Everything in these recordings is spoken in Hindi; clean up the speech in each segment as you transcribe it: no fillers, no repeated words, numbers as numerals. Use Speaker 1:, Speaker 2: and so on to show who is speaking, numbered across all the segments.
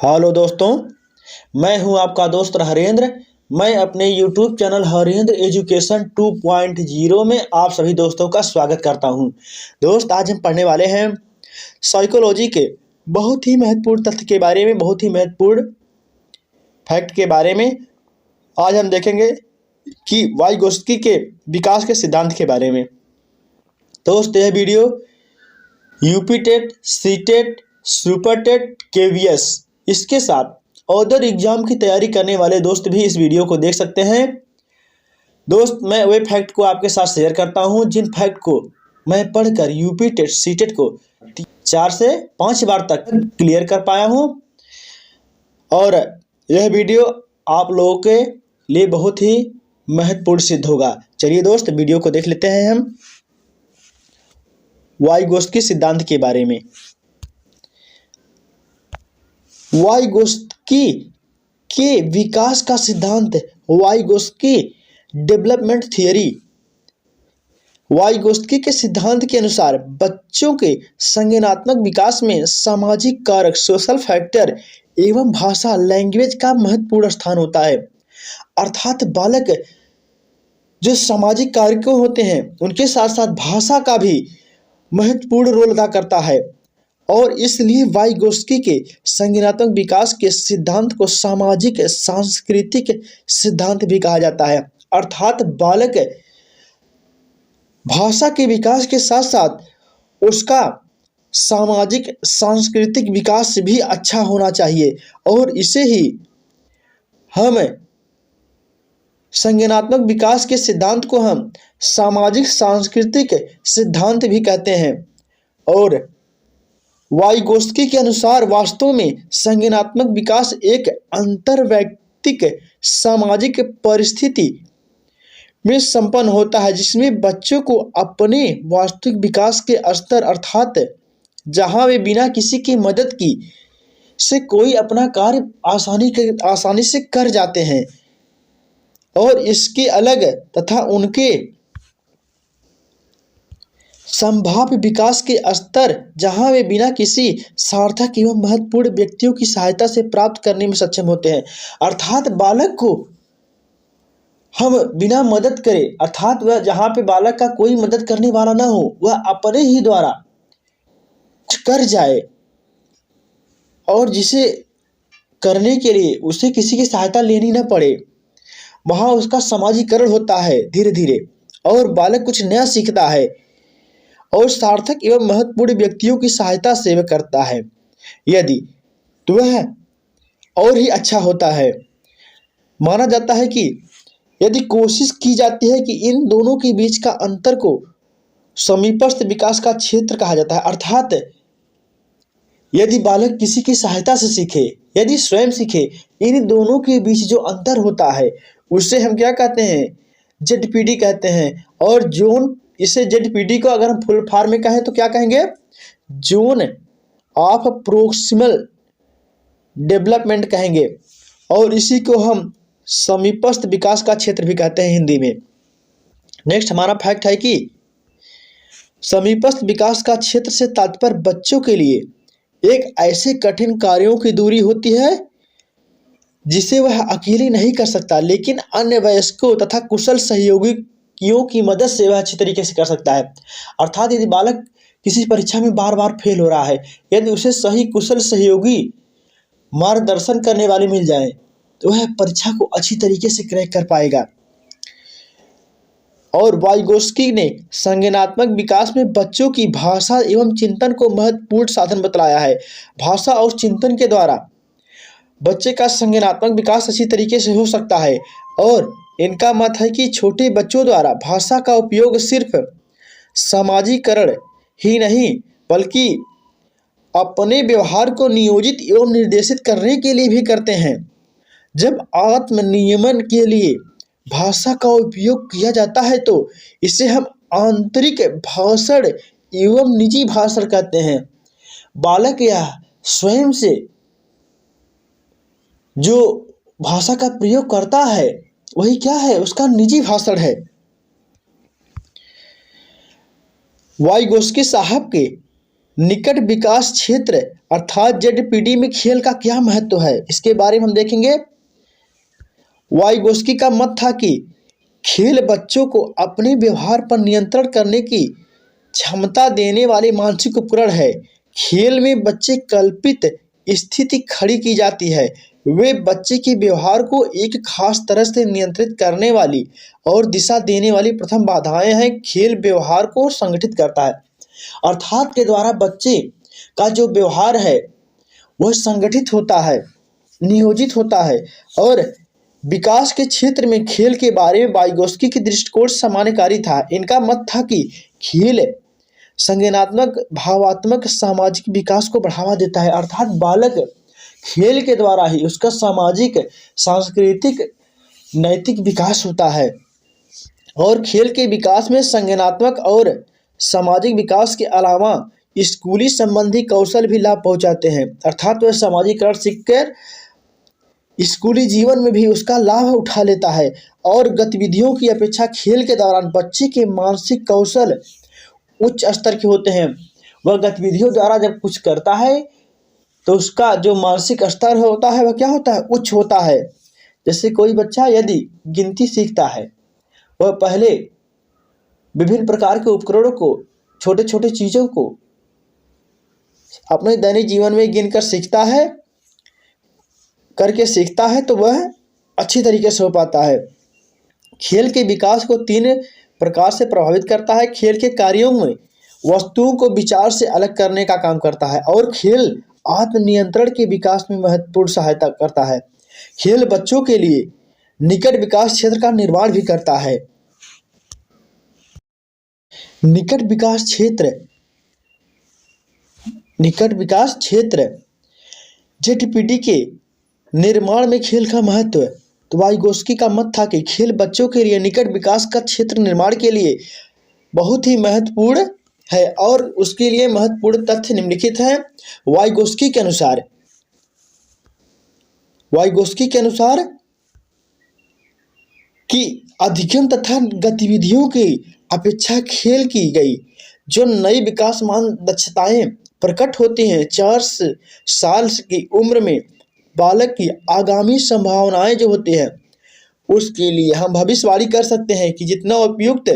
Speaker 1: हेलो दोस्तों, मैं हूं आपका दोस्त हरेंद्र। मैं अपने YouTube चैनल हरेंद्र एजुकेशन 2.0 में आप सभी दोस्तों का स्वागत करता हूं। दोस्त, आज हम पढ़ने वाले हैं साइकोलॉजी के बहुत ही महत्वपूर्ण तथ्य के बारे में, बहुत ही महत्वपूर्ण फैक्ट के बारे में। आज हम देखेंगे कि वाइगोत्स्की के विकास के सिद्धांत के बारे में। दोस्त, यह video UP TET, C TET, super TET, KVS इसके साथ अदर एग्जाम की तैयारी करने वाले दोस्त भी इस वीडियो को देख सकते हैं। दोस्त, मैं वे फैक्ट को आपके साथ शेयर करता हूं जिन फैक्ट को मैं पढ़कर यूपी टेट, सी टेट को 4 से 5 बार तक क्लियर कर पाया हूं और यह वीडियो आप लोगों के लिए बहुत ही महत्वपूर्ण सिद्ध होगा। चलिए दोस्त, वीडियो को देख लेते हैं हम वाइगोत्स्की सिद्धांत के बारे में। वाइगोत्स्की के विकास का सिद्धांत, वाइगोत्स्की डेवलपमेंट थियरी। वाइगोत्स्की के सिद्धांत के अनुसार बच्चों के संज्ञानात्मक विकास में सामाजिक कारक, सोशल फैक्टर एवं भाषा, लैंग्वेज का महत्वपूर्ण स्थान होता है। अर्थात बालक जो सामाजिक कारकों होते हैं उनके साथ साथ भाषा का भी महत्वपूर्ण रोल अदा करता है और इसलिए वाइगोत्स्की के संज्ञानात्मक विकास के सिद्धांत को सामाजिक सांस्कृतिक सिद्धांत भी कहा जाता है। अर्थात बालक भाषा के विकास के साथ साथ उसका सामाजिक सांस्कृतिक विकास भी अच्छा होना चाहिए और इसे ही हम संज्ञानात्मक विकास के सिद्धांत को हम सामाजिक सांस्कृतिक सिद्धांत भी कहते हैं। और वाइगोत्स्की के अनुसार वास्तव में संज्ञानात्मक विकास एक अंतर्वैयक्तिक सामाजिक परिस्थिति में संपन्न होता है जिसमें बच्चों को अपने वास्तविक विकास के स्तर, अर्थात जहां वे बिना किसी की मदद की से कोई अपना कार्य आसानी से कर जाते हैं और इसके अलग तथा उनके संभाव्य विकास के स्तर जहां वे बिना किसी सार्थक एवं महत्वपूर्ण व्यक्तियों की सहायता से प्राप्त करने में सक्षम होते हैं। अर्थात बालक को हम बिना मदद करे, अर्थात वह जहां पे बालक का कोई मदद करने वाला ना हो, वह अपने ही द्वारा कर जाए और जिसे करने के लिए उसे किसी की सहायता लेनी न पड़े, वहां उसका समाजीकरण होता है धीरे धीरे और बालक कुछ नया सीखता है और सार्थक एवं महत्वपूर्ण व्यक्तियों की सहायता से वह करता है। यदि तो वह और ही अच्छा होता है। माना जाता है कि यदि कोशिश की जाती है कि इन दोनों के बीच का अंतर को समीपस्थ विकास का क्षेत्र कहा जाता है। अर्थात यदि बालक किसी की सहायता से सीखे, यदि स्वयं सीखे, इन दोनों के बीच जो अंतर होता है उसे हम क्या कहते हैं? ZPD कहते हैं। और जोन, इसे ZPD को अगर हम फुल फॉर्म में कहें तो क्या कहेंगे? जोन ऑफ प्रोक्सिमल डेवलपमेंट कहेंगे और इसी को हम समीपस्थ विकास का क्षेत्र भी कहते हैं हिंदी में। नेक्स्ट हमारा फैक्ट है कि समीपस्थ विकास का क्षेत्र से तात्पर्य बच्चों के लिए एक ऐसे कठिन कार्यों की दूरी होती है जिसे वह अकेले नहीं कर सकता, लेकिन अन्य वयस्कों तथा कुशल सहयोगियों की मदद से वह अच्छी तरीके से कर सकता है। अर्थात यदि बालक किसी परीक्षा में बार बार फेल हो रहा है, यदि उसे सही कुशल सहयोगी मार्गदर्शन करने वाले मिल जाए तो वह परीक्षा को अच्छी तरीके से क्रैक कर पाएगा। और वाइगोत्स्की ने संज्ञानात्मक विकास में बच्चों की भाषा एवं चिंतन को महत्वपूर्ण साधन बतलाया है। भाषा और चिंतन के द्वारा बच्चे का संज्ञानात्मक विकास अच्छी तरीके से हो सकता है और इनका मत है कि छोटे बच्चों द्वारा भाषा का उपयोग सिर्फ समाजीकरण ही नहीं बल्कि अपने व्यवहार को नियोजित एवं निर्देशित करने के लिए भी करते हैं। जब आत्म नियमन के लिए भाषा का उपयोग किया जाता है तो इसे हम आंतरिक भाषण एवं निजी भाषण कहते हैं। बालक या स्वयं से जो भाषा का प्रयोग करता है वही क्या है? उसका निजी भाषण है। वाइगोत्स्की साहब के निकट विकास क्षेत्र अर्थात जेडपीटी में खेल का क्या महत्व है, इसके बारे में हम देखेंगे। वाइगोस्की का मत था कि खेल बच्चों को अपने व्यवहार पर नियंत्रण करने की क्षमता देने वाले मानसिक उपकरण है। खेल में बच्चे कल्पित स्थिति खड़ी की जाती है, वे बच्चे के व्यवहार को एक खास तरह से नियंत्रित करने वाली और दिशा देने वाली प्रथम बाधाएं हैं। खेल व्यवहार को संगठित करता है, अर्थात के द्वारा बच्चे का जो व्यवहार है वह संगठित होता है, नियोजित होता है। और विकास के क्षेत्र में खेल के बारे में वाइगोस्की की दृष्टिकोण समानाकारी था। इनका मत था कि खेल संज्ञानात्मक, भावात्मक, सामाजिक विकास को बढ़ावा देता है, अर्थात बालक खेल के द्वारा ही उसका सामाजिक, सांस्कृतिक, नैतिक विकास होता है। और खेल के विकास में संज्ञानात्मक और सामाजिक विकास के अलावा स्कूली संबंधी कौशल भी लाभ पहुंचाते हैं, अर्थात वह सामाजिकरण सीखकर स्कूली जीवन में भी उसका लाभ उठा लेता है। और गतिविधियों की अपेक्षा खेल के दौरान बच्चे के मानसिक कौशल उच्च स्तर के होते हैं। वह गतिविधियों द्वारा जब कुछ करता है तो उसका जो मानसिक स्तर होता है वह क्या होता है, उच्च होता है। जैसे कोई बच्चा यदि गिनती सीखता है, वह पहले विभिन्न प्रकार के उपकरणों को, छोटे छोटे चीज़ों को अपने दैनिक जीवन में गिनकर सीखता है, करके सीखता है, तो वह अच्छी तरीके से हो पाता है। खेल के विकास को 3 प्रकार से प्रभावित करता है। खेल के कार्यों में वस्तुओं को विचार से अलग करने का काम करता है और खेल आत्मनियंत्रण के विकास में महत्वपूर्ण सहायता करता है। खेल बच्चों के लिए निकट विकास क्षेत्र का निर्माण भी करता है। निकट विकास क्षेत्र जेडपीटी के निर्माण में खेल का महत्व। तो वाइगोस्की का मत था कि खेल बच्चों के लिए निकट विकास का क्षेत्र निर्माण के लिए बहुत ही महत्वपूर्ण है और उसके लिए महत्वपूर्ण तथ्य निम्नलिखित हैं। वाइगोस्की के अनुसार कि अधिगम तथा गतिविधियों की अपेक्षा खेल की गई जो नई विकासमान दक्षताएं प्रकट होती हैं, 4 साल की उम्र में बालक की आगामी संभावनाएं जो होती हैं, उसके लिए हम भविष्यवाणी कर सकते हैं कि जितना उपयुक्त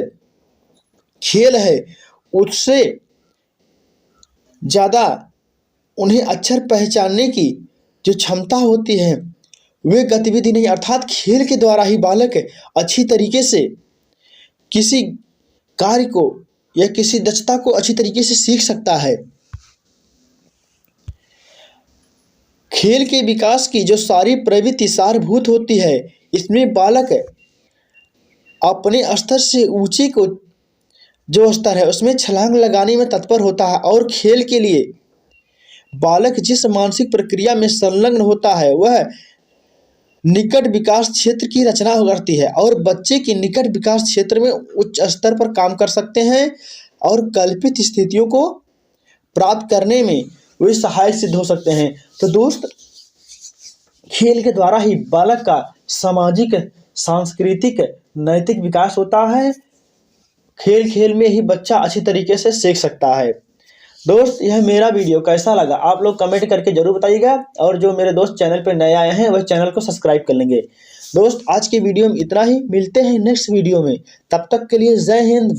Speaker 1: खेल है उससे ज़्यादा उन्हें अक्षर पहचानने की जो क्षमता होती है वे गतिविधि नहीं, अर्थात खेल के द्वारा ही बालक अच्छी तरीके से किसी कार्य को या किसी दक्षता को अच्छी तरीके से सीख सकता है। खेल के विकास की जो सारी प्रवृत्ति सारभूत होती है, इसमें बालक अपने स्तर से ऊंचे को जो स्तर है उसमें छलांग लगाने में तत्पर होता है और खेल के लिए बालक जिस मानसिक प्रक्रिया में संलग्न होता है वह निकट विकास क्षेत्र की रचना करती है और बच्चे की निकट विकास क्षेत्र में उच्च स्तर पर काम कर सकते हैं और कल्पित स्थितियों को प्राप्त करने में वे सहायक सिद्ध हो सकते हैं। तो दोस्त, खेल के द्वारा ही बालक का सामाजिक, सांस्कृतिक, नैतिक विकास होता है। खेल में ही बच्चा अच्छी तरीके से सीख सकता है। दोस्त, यह मेरा वीडियो कैसा लगा आप लोग कमेंट करके जरूर बताइएगा और जो मेरे दोस्त चैनल पर नए आए हैं वह चैनल को सब्सक्राइब कर लेंगे। दोस्त, आज की वीडियो में इतना ही, मिलते हैं नेक्स्ट वीडियो में, तब तक के लिए जय हिंद।